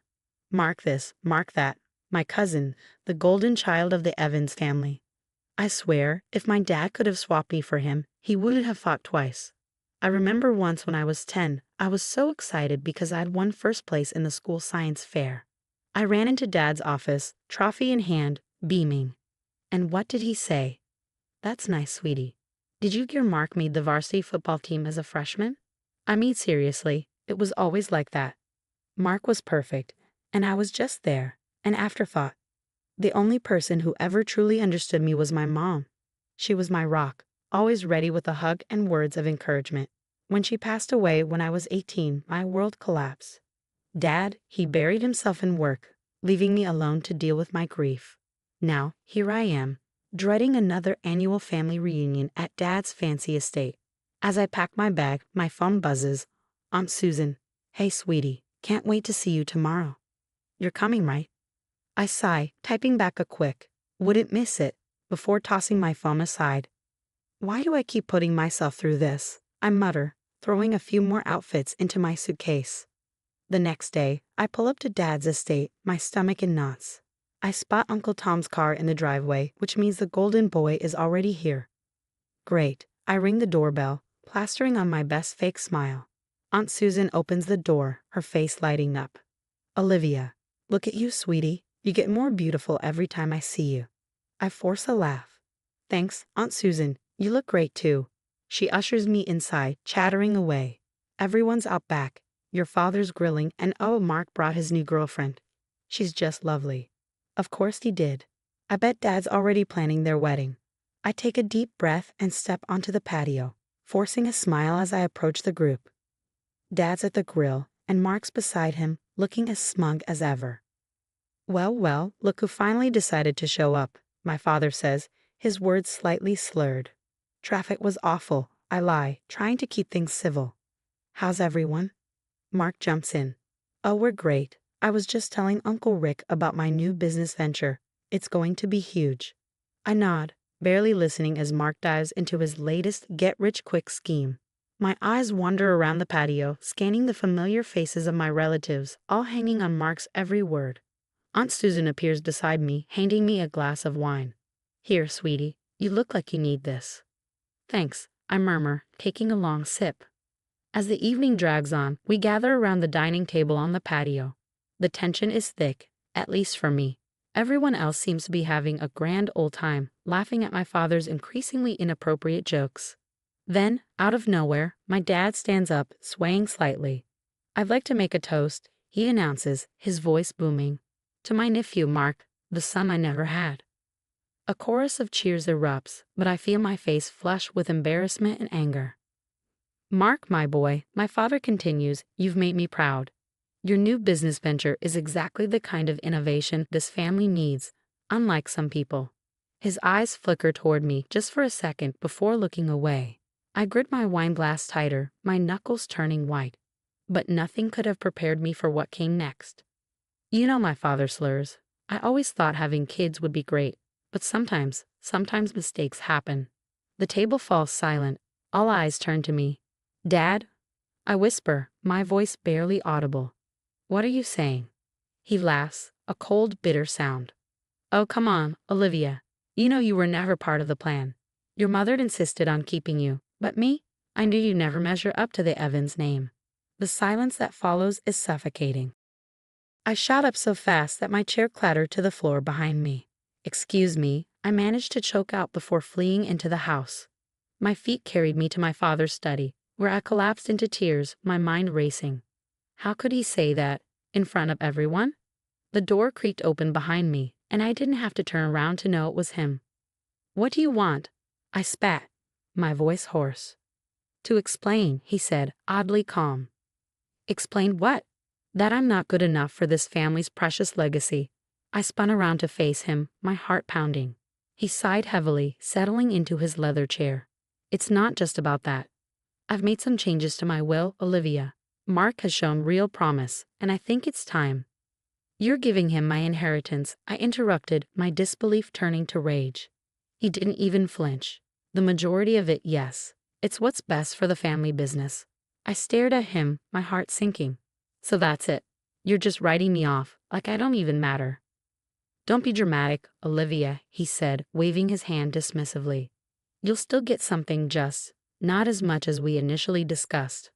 Mark this, Mark that. My cousin, the golden child of the Evans family. I swear, if my dad could have swapped me for him, he wouldn't have fought twice. I remember once when I was 10, I was so excited because I'd won first place in the school science fair. I ran into Dad's office, trophy in hand, beaming. And what did he say? "That's nice, sweetie. Did you hear Mark made the varsity football team as a freshman?" I mean, seriously, it was always like that. Mark was perfect, and I was just there, an afterthought. The only person who ever truly understood me was my mom. She was my rock, always ready with a hug and words of encouragement. When she passed away when I was 18, my world collapsed. Dad, he buried himself in work, leaving me alone to deal with my grief. Now, here I am, dreading another annual family reunion at Dad's fancy estate. As I pack my bag, my phone buzzes. Aunt Susan. "Hey, sweetie, can't wait to see you tomorrow." "You're coming, right?" I sigh, typing back a quick, "Wouldn't miss it," before tossing my phone aside. Why do I keep putting myself through this? I mutter, throwing a few more outfits into my suitcase. The next day, I pull up to Dad's estate, my stomach in knots. I spot Uncle Tom's car in the driveway, which means the golden boy is already here. Great. I ring the doorbell, plastering on my best fake smile. Aunt Susan opens the door, her face lighting up. "Olivia, look at you, sweetie. You get more beautiful every time I see you." I force a laugh. "Thanks, Aunt Susan. You look great too." She ushers me inside, chattering away. "Everyone's out back. Your father's grilling, and oh, Mark brought his new girlfriend. She's just lovely." Of course he did. I bet Dad's already planning their wedding. I take a deep breath and step onto the patio, forcing a smile as I approach the group. Dad's at the grill, and Mark's beside him, looking as smug as ever. "Well, well, look who finally decided to show up," my father says, his words slightly slurred. "Traffic was awful," I lie, trying to keep things civil. "How's everyone?" Mark jumps in. "Oh, we're great. I was just telling Uncle Rick about my new business venture. It's going to be huge." I nod, barely listening as Mark dives into his latest get-rich-quick scheme. My eyes wander around the patio, scanning the familiar faces of my relatives, all hanging on Mark's every word. Aunt Susan appears beside me, handing me a glass of wine. "Here, sweetie, you look like you need this." "Thanks," I murmur, taking a long sip. As the evening drags on, we gather around the dining table on the patio. The tension is thick, at least for me. Everyone else seems to be having a grand old time, laughing at my father's increasingly inappropriate jokes. Then, out of nowhere, my dad stands up, swaying slightly. "I'd like to make a toast," he announces, his voice booming. "To my nephew, Mark, the son I never had." A chorus of cheers erupts, but I feel my face flush with embarrassment and anger. "Mark, my boy," my father continues, "you've made me proud. Your new business venture is exactly the kind of innovation this family needs, unlike some people." His eyes flicker toward me just for a second before looking away. I grip my wine glass tighter, my knuckles turning white. But nothing could have prepared me for what came next. You know my father slurs. I always thought having kids would be great, but sometimes mistakes happen. The table falls silent. All eyes turn to me. "Dad?" I whisper, my voice barely audible. "What are you saying?" He laughs, a cold, bitter sound. "Oh, come on, Olivia. You know you were never part of the plan. Your mother insisted on keeping you, but me? I knew you'd never measure up to the Evans name." The silence that follows is suffocating. I shot up so fast that my chair clattered to the floor behind me. "Excuse me," I managed to choke out before fleeing into the house. My feet carried me to my father's study, where I collapsed into tears, my mind racing. How could he say that, in front of everyone? The door creaked open behind me, and I didn't have to turn around to know it was him. "What do you want?" I spat, my voice hoarse. "To explain," he said, oddly calm. "Explain what?" "That I'm not good enough for this family's precious legacy. I spun around to face him, my heart pounding. He sighed heavily, settling into his leather chair. It's not just about that. I've made some changes to my will, Olivia. Mark has shown real promise, and I think it's time. You're giving him my inheritance, I interrupted, my disbelief turning to rage. He didn't even flinch. The majority of it, yes. It's what's best for the family business. I stared at him, my heart sinking. So that's it. You're just writing me off, like I don't even matter. Don't be dramatic, Olivia, he said, waving his hand dismissively. You'll still get something, just not as much as we initially discussed.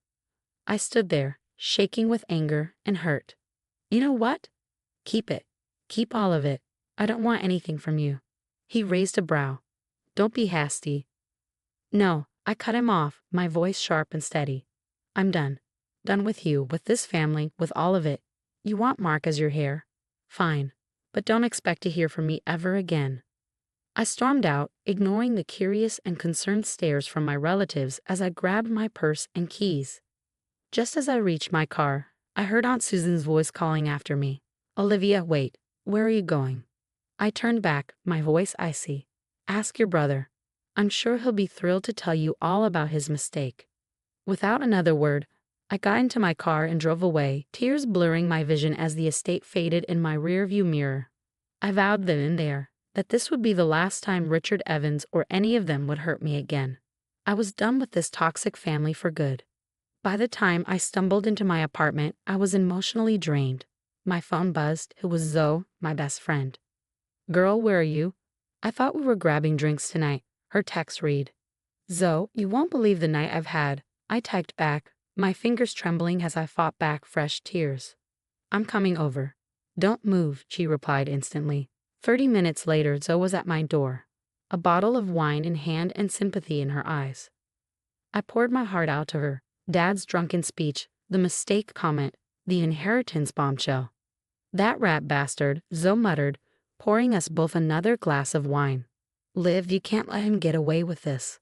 I stood there, shaking with anger and hurt. You know what? Keep it. Keep all of it. I don't want anything from you. He raised a brow. Don't be hasty. No, I cut him off, my voice sharp and steady. I'm done. Done with you, with this family, with all of it. You want Mark as your heir? Fine. But don't expect to hear from me ever again. I stormed out, ignoring the curious and concerned stares from my relatives as I grabbed my purse and keys. Just as I reached my car, I heard Aunt Susan's voice calling after me. Olivia, wait. Where are you going? I turned back, my voice icy. Ask your brother. I'm sure he'll be thrilled to tell you all about his mistake. Without another word, I got into my car and drove away, tears blurring my vision as the estate faded in my rearview mirror. I vowed then and there that this would be the last time Richard Evans or any of them would hurt me again. I was done with this toxic family for good. By the time I stumbled into my apartment, I was emotionally drained. My phone buzzed. It was Zoe, my best friend. Girl, where are you? I thought we were grabbing drinks tonight. Her text read. Zoe, you won't believe the night I've had. I typed back, my fingers trembling as I fought back fresh tears. I'm coming over. Don't move, she replied instantly. 30 minutes later, Zoe was at my door, a bottle of wine in hand and sympathy in her eyes. I poured my heart out to her. Dad's drunken speech, the mistake comment, the inheritance bombshell. That rat bastard, Zoe muttered, pouring us both another glass of wine. Liv, you can't let him get away with this.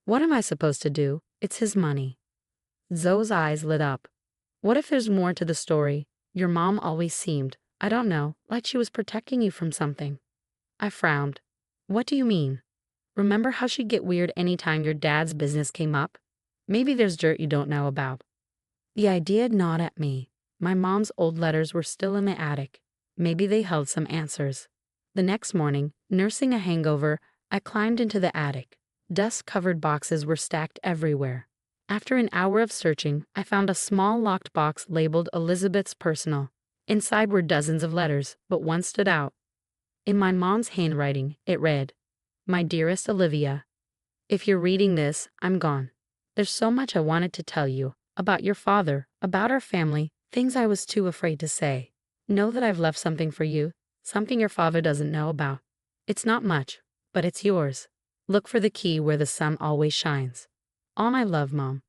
What am I supposed to do? It's his money. Zoe's eyes lit up. What if there's more to the story? Your mom always seemed, I don't know, like she was protecting you from something. I frowned. What do you mean? Remember how she'd get weird anytime your dad's business came up? Maybe there's dirt you don't know about. The idea gnawed at me. My mom's old letters were still in the attic. Maybe they held some answers. The next morning, nursing a hangover, I climbed into the attic. Dust-covered boxes were stacked everywhere. After an hour of searching, I found a small locked box labeled Elizabeth's Personal. Inside were dozens of letters, but one stood out. In my mom's handwriting, it read, My dearest Olivia, if you're reading this, I'm gone. There's so much I wanted to tell you, about your father, about our family, things I was too afraid to say. Know that I've left something for you, something your father doesn't know about. It's not much, but it's yours. Look for the key where the sun always shines. All my love, Mom.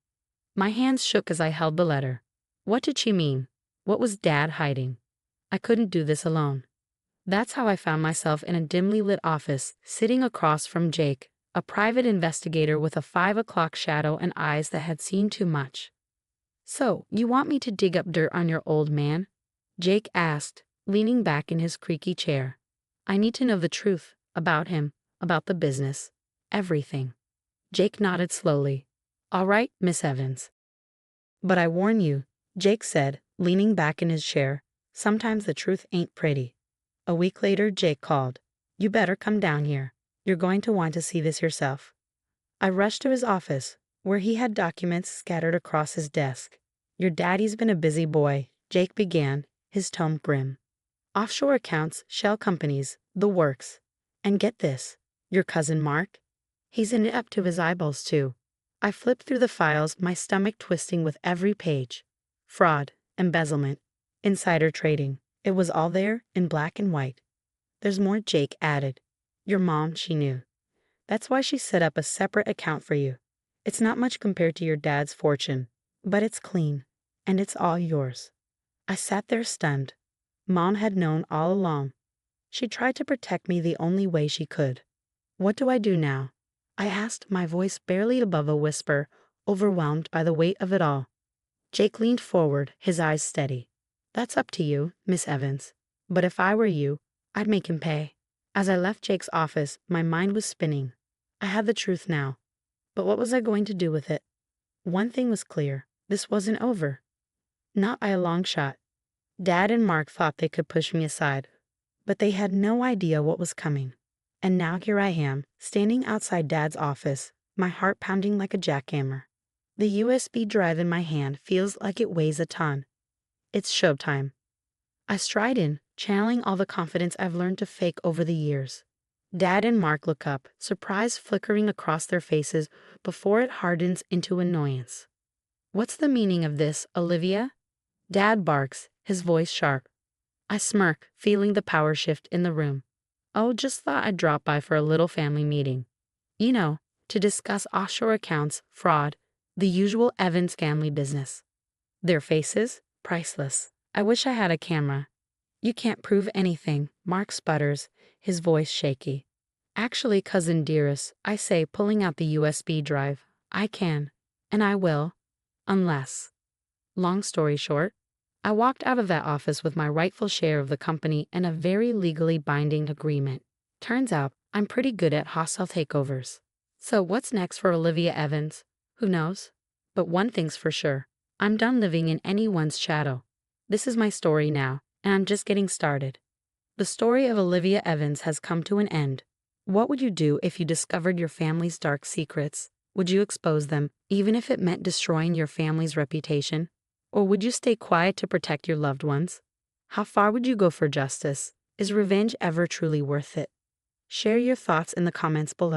My hands shook as I held the letter. What did she mean? What was Dad hiding? I couldn't do this alone. That's how I found myself in a dimly lit office, sitting across from Jake, a private investigator with a 5 o'clock shadow and eyes that had seen too much. So, you want me to dig up dirt on your old man? Jake asked, leaning back in his creaky chair. I need to know the truth, about him, about the business, everything. Jake nodded slowly. All right, Miss Evans. But I warn you, Jake said, leaning back in his chair, sometimes the truth ain't pretty. A week later, Jake called. You better come down here. You're going to want to see this yourself. I rushed to his office, where he had documents scattered across his desk. Your daddy's been a busy boy, Jake began, his tone grim. Offshore accounts, shell companies, the works. And get this, your cousin Mark? He's in it up to his eyeballs too. I flipped through the files, my stomach twisting with every page. Fraud, embezzlement, insider trading. It was all there in black and white. There's more, Jake added. Your mom, she knew. That's why she set up a separate account for you. It's not much compared to your dad's fortune, but it's clean, and it's all yours. I sat there stunned. Mom had known all along. She tried to protect me the only way she could. What do I do now? I asked, my voice barely above a whisper, overwhelmed by the weight of it all. Jake leaned forward, his eyes steady. That's up to you, Miss Evans. But if I were you, I'd make him pay. As I left Jake's office, my mind was spinning. I had the truth now. But what was I going to do with it? One thing was clear. This wasn't over. Not by a long shot. Dad and Mark thought they could push me aside, but they had no idea what was coming. And now here I am, standing outside Dad's office, my heart pounding like a jackhammer. The USB drive in my hand feels like it weighs a ton. It's showtime. I stride in, channeling all the confidence I've learned to fake over the years. Dad and Mark look up, surprise flickering across their faces before it hardens into annoyance. "What's the meaning of this, Olivia?" Dad barks, his voice sharp. I smirk, feeling the power shift in the room. "Oh, just thought I'd drop by for a little family meeting. You know, to discuss offshore accounts, fraud, the usual Evans family business." Their faces? Priceless. I wish I had a camera. "You can't prove anything," Mark sputters, his voice shaky. "Actually, cousin dearest," I say, pulling out the USB drive, "I can. And I will. Unless." Long story short, I walked out of that office with my rightful share of the company and a very legally binding agreement. Turns out, I'm pretty good at hostile takeovers. So what's next for Olivia Evans? Who knows? But one thing's for sure. I'm done living in anyone's shadow. This is my story now, and I'm just getting started. The story of Olivia Evans has come to an end. What would you do if you discovered your family's dark secrets? Would you expose them, even if it meant destroying your family's reputation? Or would you stay quiet to protect your loved ones? How far would you go for justice? Is revenge ever truly worth it? Share your thoughts in the comments below.